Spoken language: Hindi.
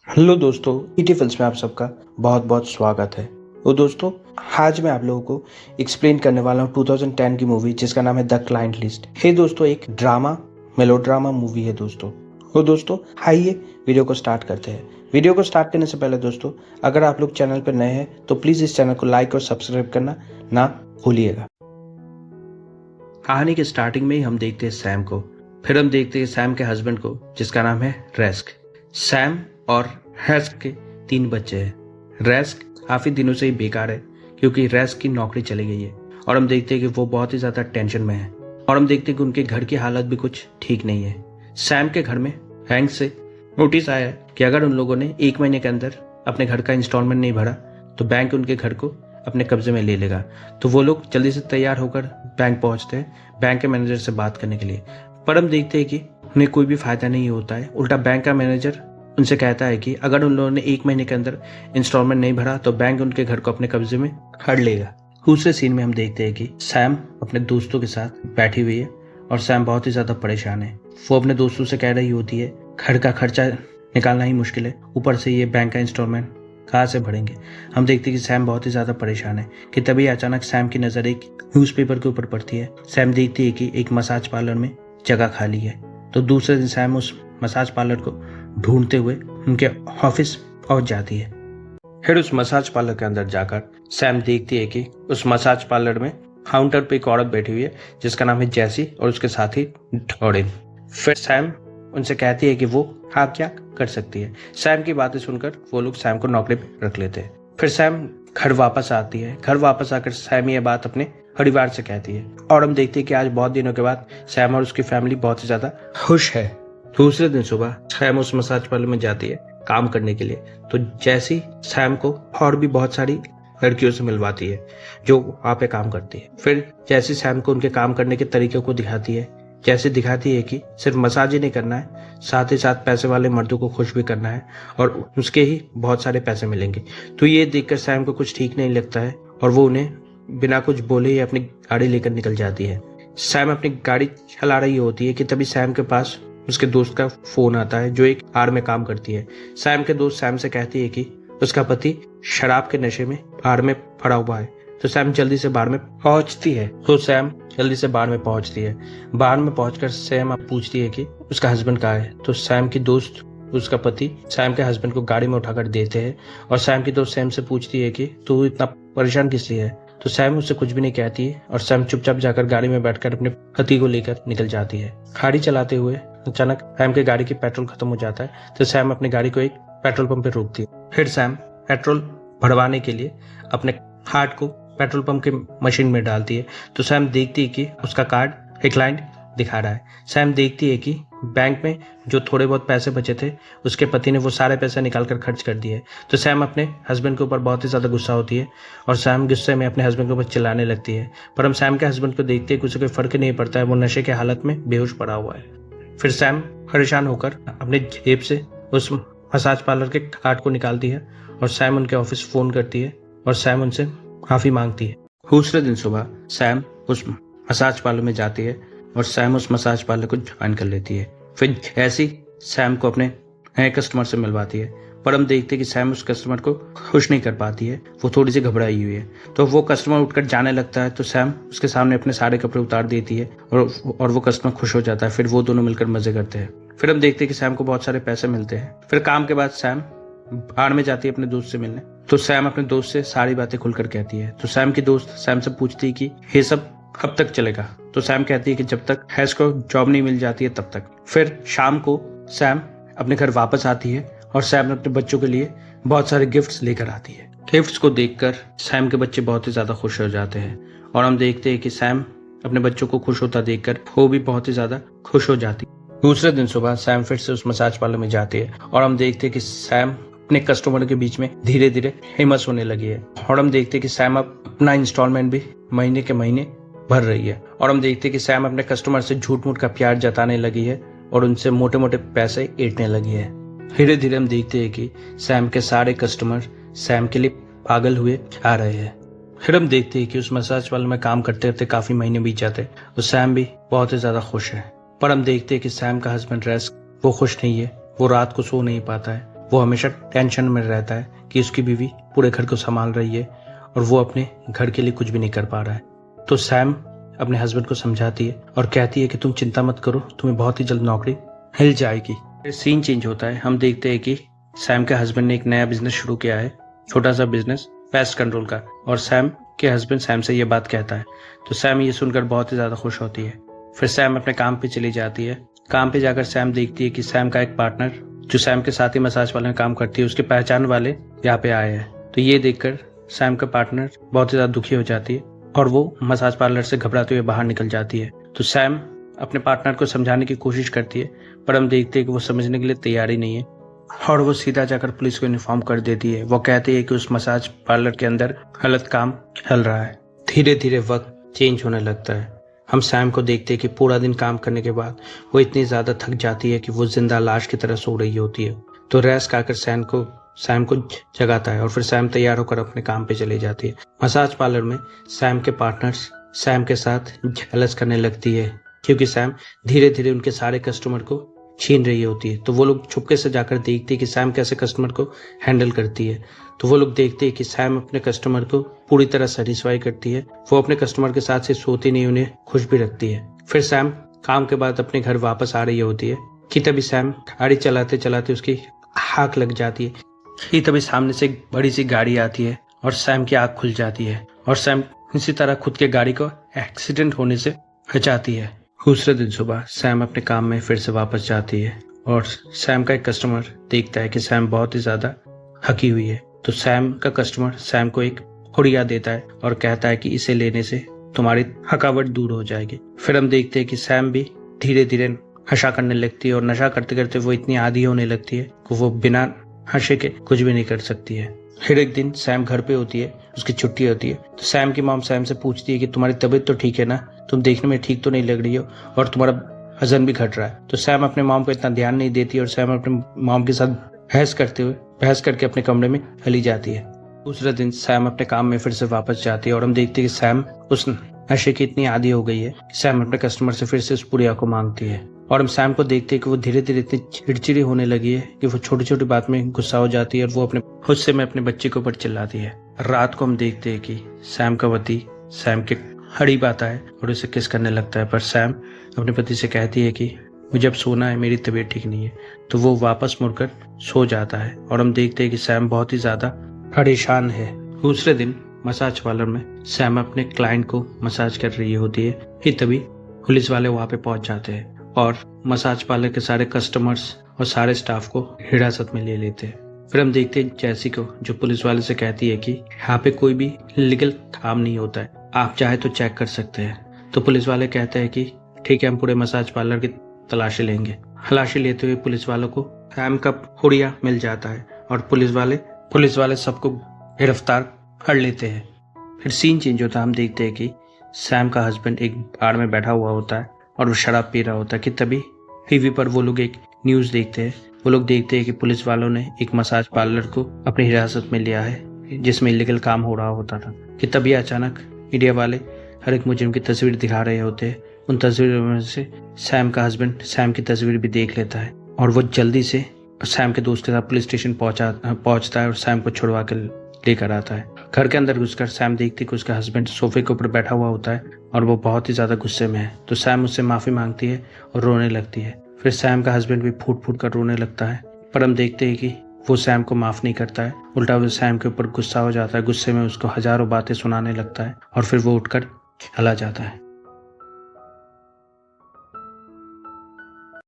हेलो दोस्तों, ईटी फिल्म्स में आप सबका बहुत बहुत स्वागत है। तो दोस्तों, आज मैं आप लोगों को एक्सप्लेन करने वाला हूँ 2010 की मूवी जिसका नाम है द क्लाइंट लिस्ट। हे दोस्तों, एक ड्रामा मेलोड्रामा मूवी है दोस्तों। तो दोस्तों, आइए वीडियो को स्टार्ट करते हैं। वीडियो को स्टार्ट करने से पहले दोस्तों, अगर आप लोग चैनल पर नए हैं तो प्लीज़ इस चैनल को लाइक और सब्सक्राइब करना ना भूलिएगा। कहानी के स्टार्टिंग में ही हम देखते हैं सैम को। फिर हम देखते हैं सैम के हस्बैंड को जिसका नाम है रेस्क। सैम और रेस्क के 3 बच्चे हैं। रेस्क काफी दिनों से ही बेकार है क्योंकि रेस्क की नौकरी चली गई है और हम देखते हैं कि वो बहुत ही ज्यादा टेंशन में है और हम देखते हैं कि उनके घर की हालत भी कुछ ठीक नहीं है। सैम के घर में बैंक से नोटिस आया है कि अगर उन लोगों ने 1 महीने के अंदर अपने घर का इंस्टॉलमेंट नहीं भरा तो बैंक उनके घर को अपने कब्जे में ले लेगा। तो वो लोग जल्दी से तैयार होकर बैंक पहुंचते हैं बैंक के मैनेजर से बात करने के लिए। पर हम देखते हैं कि उन्हें कोई भी फायदा नहीं होता है। उल्टा बैंक का मैनेजर उनसे कहता है कि अगर उन लोगों ने 1 महीने के अंदर इंस्टॉलमेंट नहीं भरा तो बैंक उनके घर को अपने कब्जे में कर लेगा। दूसरे सीन में हम देखते हैं कि सैम अपने दोस्तों के साथ बैठी हुई है और सैम बहुत ही ज्यादा परेशान है। वो अपने दोस्तों से कह रही होती है घर का खर्चा निकालना ही मुश्किल है, ऊपर से ये बैंक का इंस्टॉलमेंट कहाँ से भरेंगे। हम देखते हैं कि सैम बहुत ही ज्यादा परेशान है कि तभी अचानक सैम की नजर एक न्यूज़पेपर के ऊपर पड़ती है। सैम देखती है कि एक मसाज पार्लर में जगह खाली है। तो दूसरे दिन सैम उस मसाज पार्लर को ढूंढते हुए उनके ऑफिस पहुंच जाती है। फिर उस मसाज पार्लर के अंदर जाकर सैम देखती है कि उस मसाज पार्लर में काउंटर पे एक औरत बैठी हुई है जिसका नाम है जैसी और उसके साथ ही डॉरिन। फिर सैम उनसे कहती है कि वो क्या कर सकती है। सैम की बातें सुनकर वो लोग सैम को नौकरी पे रख लेते हैं। फिर सैम घर वापस आती है। घर वापस आकर सैम ये बात अपने परिवार से कहती है और हम देखते हैं कि आज बहुत दिनों के बाद सैम और उसकी फैमिली बहुत ही ज्यादा खुश है। दूसरे दिन सुबह सैम उस मसाज पार्लर में जाती है काम करने के लिए। तो जैसी सैम को और भी बहुत सारी लड़कियों से मिलवाती है जो वहाँ पे काम करती है। फिर जैसी सैम को उनके काम करने के तरीके को दिखाती है, जैसे दिखाती है कि सिर्फ मसाज ही नहीं करना है, साथ ही साथ पैसे वाले मर्दों को खुश भी करना है और उसके ही बहुत सारे पैसे मिलेंगे। तो ये देखकर सैम को कुछ ठीक नहीं लगता है और वो उन्हें बिना कुछ बोले ही अपनी गाड़ी लेकर निकल जाती है। सैम अपनी गाड़ी चला रही होती है कि तभी सैम के पास उसके दोस्त का फोन आता है जो एक बार में काम करती है। सैम के दोस्त सैम से कहती है कि उसका पति शराब के नशे में बार में पड़ा हुआ है। तो सैम जल्दी से बार में पहुंचती है। बार में पहुंचकर सैम पूछती है कि उसका हस्बैंड कहाँ है। तो सैम की दोस्त उसका पति सैम के हस्बैंड को गाड़ी में उठाकर देते हैं और सैम की दोस्त सैम से पूछती है कि तू इतना परेशान किस लिए है। तो सैम उससे कुछ भी नहीं कहती है और सैम चुपचाप जाकर गाड़ी में बैठकर अपने पति को लेकर निकल जाती है। गाड़ी चलाते हुए अचानक सैम के गाड़ी की पेट्रोल खत्म हो जाता है। तो सैम अपनी गाड़ी को एक पेट्रोल पंप पे रोकती है। फिर सैम पेट्रोल भरवाने के लिए अपने कार्ड को पेट्रोल पंप के मशीन में डालती है। तो सैम देखती है कि उसका कार्ड डिक्लाइंड दिखा रहा है। सैम देखती है कि बैंक में जो थोड़े बहुत पैसे बचे थे उसके पति ने वो सारे पैसे निकाल कर खर्च कर दिए। तो सैम अपने हस्बैंड के ऊपर बहुत ही ज़्यादा गुस्सा होती है और सैम गुस्से में अपने हस्बैंड के ऊपर चिल्लाने लगती है। पर हम सैम के हस्बैंड को देखते हैं कि उसे कोई फर्क नहीं पड़ता है, वो नशे के हालत में बेहोश पड़ा हुआ है। फिर सैम परेशान होकर अपने जेब से उस मसाज पार्लर के कार्ड को निकालती है और सैम उनके ऑफिस फोन करती है और सैम उनसे माफी मांगती है। दूसरे दिन सुबह सैम उस मसाज पार्लर में जाती है और सैम उस मसाज पार्लर को ज्वाइन कर लेती है। फिर ऐसी सैम को अपने नए कस्टमर से मिलवाती है। पर हम देखते हैं कि सैम उस कस्टमर को खुश नहीं कर पाती है, वो थोड़ी सी घबराई हुई है। तो वो कस्टमर उठकर जाने लगता है तो सैम उसके सामने अपने सारे कपड़े उतार देती है और वो कस्टमर खुश हो जाता है। फिर वो दोनों मिलकर मजे करते हैं। फिर हम देखते हैं कि सैम को बहुत सारे पैसे मिलते हैं। फिर काम के बाद सैम बाहर में जाती है अपने दोस्त से मिलने। तो सैम अपने दोस्त से सारी बातें खुलकर कहती है। तो सैम की दोस्त सैम से पूछती है कि ये सब कब तक चलेगा। तो सैम कहती है कि जब तक हैश को जॉब नहीं मिल जाती है तब तक। फिर शाम को सैम अपने घर वापस आती है और सैम अपने बच्चों के लिए बहुत सारे गिफ्ट्स लेकर आती है। गिफ्ट्स को देखकर सैम के बच्चे बहुत ही ज्यादा खुश हो जाते हैं और हम देखते हैं कि सैम अपने बच्चों को खुश होता देखकर वो भी बहुत ही ज्यादा खुश हो जाती है। दूसरे दिन सुबह सैम फिर से उस मसाज पार्लर में जाती है और हम देखते हैं कि सैम अपने कस्टमर के बीच में धीरे धीरे फेमस होने लगी है और हम देखते हैं कि सैम अब अपना इंस्टॉलमेंट भी महीने के महीने भर रही है और हम देखते हैं कि सैम अपने कस्टमर से झूठ मूठ का प्यार जताने लगी है और उनसे मोटे मोटे पैसे ऐंठने लगी है। धीरे धीरे हम देखते हैं कि सैम के सारे कस्टमर सैम के लिए पागल हुए आ रहे हैं। फिर हम देखते हैं कि उस मसाज पार्लर में काम करते करते काफी महीने बीत जाते और सैम भी बहुत ही ज्यादा खुश है। पर हम देखते हैं कि सैम का हस्बैंड रेस्क वो खुश नहीं है, वो रात को सो नहीं पाता है। वो हमेशा टेंशन में रहता है कि उसकी बीवी पूरे घर को संभाल रही है और वो अपने घर के लिए कुछ भी नहीं कर पा रहा है। तो सैम अपने हस्बैंड को समझाती है और कहती है कि तुम चिंता मत करो, तुम्हें बहुत ही जल्द नौकरी मिल जाएगी। फिर सीन चेंज होता है, हम देखते हैं कि सैम के हस्बैंड ने एक नया बिजनेस शुरू किया है, छोटा सा बिजनेस पेस्ट कंट्रोल का, और सैम के हस्बैंड सैम से ये बात कहता है। तो सैम ये सुनकर बहुत ही ज्यादा खुश होती है। फिर सैम अपने काम पे चली जाती है। काम पे जाकर सैम देखती है कि सैम का एक पार्टनर जो सैम के साथ ही मसाज पार्लर में काम करती है, उसके पहचान वाले यहाँ पे आए हैं। तो ये देखकर सैम का पार्टनर बहुत ही ज्यादा दुखी हो जाती है और वो मसाज पार्लर से घबराते हुए बाहर निकल जाती है। तो सैम अपने पार्टनर को समझाने की कोशिश करती है, पर हम देखते हैं कि वो समझने के लिए तैयार ही नहीं है और वो सीधा जाकर पुलिस को इन्फॉर्म कर देती है। वो कहती है कि उस मसाज पार्लर के अंदर गलत काम चल रहा है। धीरे धीरे वक्त चेंज होने लगता है। हम सैम को देखते हैं कि पूरा दिन काम करने के बाद वो इतनी ज्यादा थक जाती है कि वो जिंदा लाश की तरह सो रही होती है। तो रेस्ट खाकर सैम को जगाता है और फिर सैम तैयार होकर अपने काम पे चली जाती है। मसाज पार्लर में सैम के पार्टनर्स सैम के साथ जेलस करने लगती है क्योंकि सैम धीरे धीरे उनके सारे कस्टमर को छीन रही होती है। तो वो लोग छुपके से जाकर देखते हैं कि सैम कैसे कस्टमर को हैंडल करती है। तो वो लोग देखते हैं कि सैम अपने कस्टमर को पूरी तरह सेटिस्फाई करती है। वो अपने कस्टमर के साथ से सोती नहीं, उन्हें खुश भी रखती है। फिर सैम काम के बाद अपने घर वापस आ रही होती है कि तभी सैम गाड़ी चलाते चलाते उसकी आँख लग जाती है कि तभी सामने से एक बड़ी सी गाड़ी आती है और सैम की आँख खुल जाती है और सैम इसी तरह खुद के गाड़ी को एक्सीडेंट होने से बचाती है। दूसरे दिन सुबह सैम अपने काम में फिर से वापस जाती है और सैम का एक कस्टमर देखता है कि सैम बहुत ही ज्यादा थकी हुई है। तो सैम का कस्टमर सैम को एक पुड़िया देता है और कहता है कि इसे लेने से तुम्हारी थकावट दूर हो जाएगी। फिर हम देखते हैं कि सैम भी धीरे धीरे नशा करने लगती है और नशा करते करते वो इतनी आदी होने लगती है कि वो बिना नशे के कुछ भी नहीं कर सकती है। फिर एक दिन सैम घर पे होती है, उसकी छुट्टी होती है। तो सैम की मॉम सैम से पूछती है कि तुम्हारी तबीयत तो ठीक है ना, तुम देखने में ठीक तो नहीं लग रही हो और तुम्हारा वजन भी घट रहा है। तो सैम अपने मॉम को इतना ध्यान नहीं देती और सैम अपने मॉम के साथ बहस करके अपने कमरे में चली जाती है। दूसरे दिन सैम अपने काम में फिर से वापस जाती है और हम देखते हैं कि सैम उस नशे की इतनी आदी हो गई है कि सैम अपने कस्टमर से फिर से उस पुड़िया को मांगती है और हम सैम को देखते हैं कि वो धीरे धीरे इतनी चिड़चिड़ी होने लगी है कि वो छोटी छोटी बात में गुस्सा हो जाती है और वो अपने गुस्से में अपने बच्चे के ऊपर चिल्लाती है। रात को हम देखते हैं कि सैम का पति सैम के करीब आता है और उसे किस करने लगता है, पर सैम अपने पति से कहती है कि मुझे अब सोना है, मेरी तबीयत ठीक नहीं है। तो वो वापस मुड़कर सो जाता है और हम देखते हैं कि सैम बहुत ही ज्यादा परेशान है। दूसरे दिन मसाज पार्लर में सैम अपने क्लाइंट को मसाज कर रही होती है कि तभी पुलिस वाले वहां पे पहुंच जाते हैं और मसाज पार्लर के सारे कस्टमर्स और सारे स्टाफ को हिरासत में ले लेते हैं। फिर हम देखते हैं जैसी को, जो पुलिस वाले से कहती है कि यहाँ पे कोई भी लीगल काम नहीं होता है, आप चाहे तो चेक कर सकते हैं। तो पुलिस वाले कहते हैं कि ठीक है, हम पूरे मसाज पार्लर की तलाशी लेंगे। तलाशी लेते हुए पुलिस वालों को सैम का पुड़िया मिल जाता है और पुलिस वाले सबको गिरफ्तार कर लेते हैं। फिर सीन चेंज होता है, हम देखते हैं कि सैम का हस्बैंड एक बार में बैठा हुआ होता है और वो शराब पी रहा होता है कि तभी टीवी पर वो लोग एक न्यूज देखते हैं। वो लोग देखते हैं कि पुलिस वालों ने एक मसाज पार्लर को अपनी हिरासत में लिया है जिसमें इलीगल काम हो रहा होता था। कि तभी अचानक मीडिया वाले हर एक मुजरिम की तस्वीर दिखा रहे होते हैं। उन तस्वीरों में से सैम का हस्बैंड सैम की तस्वीर भी देख लेता है और वो जल्दी से सैम के दोस्त के साथ पुलिस स्टेशन पहुंचता है और सैम को छुड़वा कर लेकर आता है। घर के अंदर घुसकर सैम देखती है कि उसका हस्बैंड सोफे के ऊपर बैठा हुआ होता है और वो बहुत ही ज्यादा गुस्से में है। तो सैम उससे माफी मांगती है और रोने लगती है। फिर सैम का हस्बैंड भी फूट फूट कर रोने लगता है, पर हम देखते हैं कि वो सैम को माफ नहीं करता है, उल्टा वो सैम के ऊपर गुस्सा हो जाता है। गुस्से में उसको हजारों बातें सुनाने लगता है और फिर वो उठकर चला जाता है।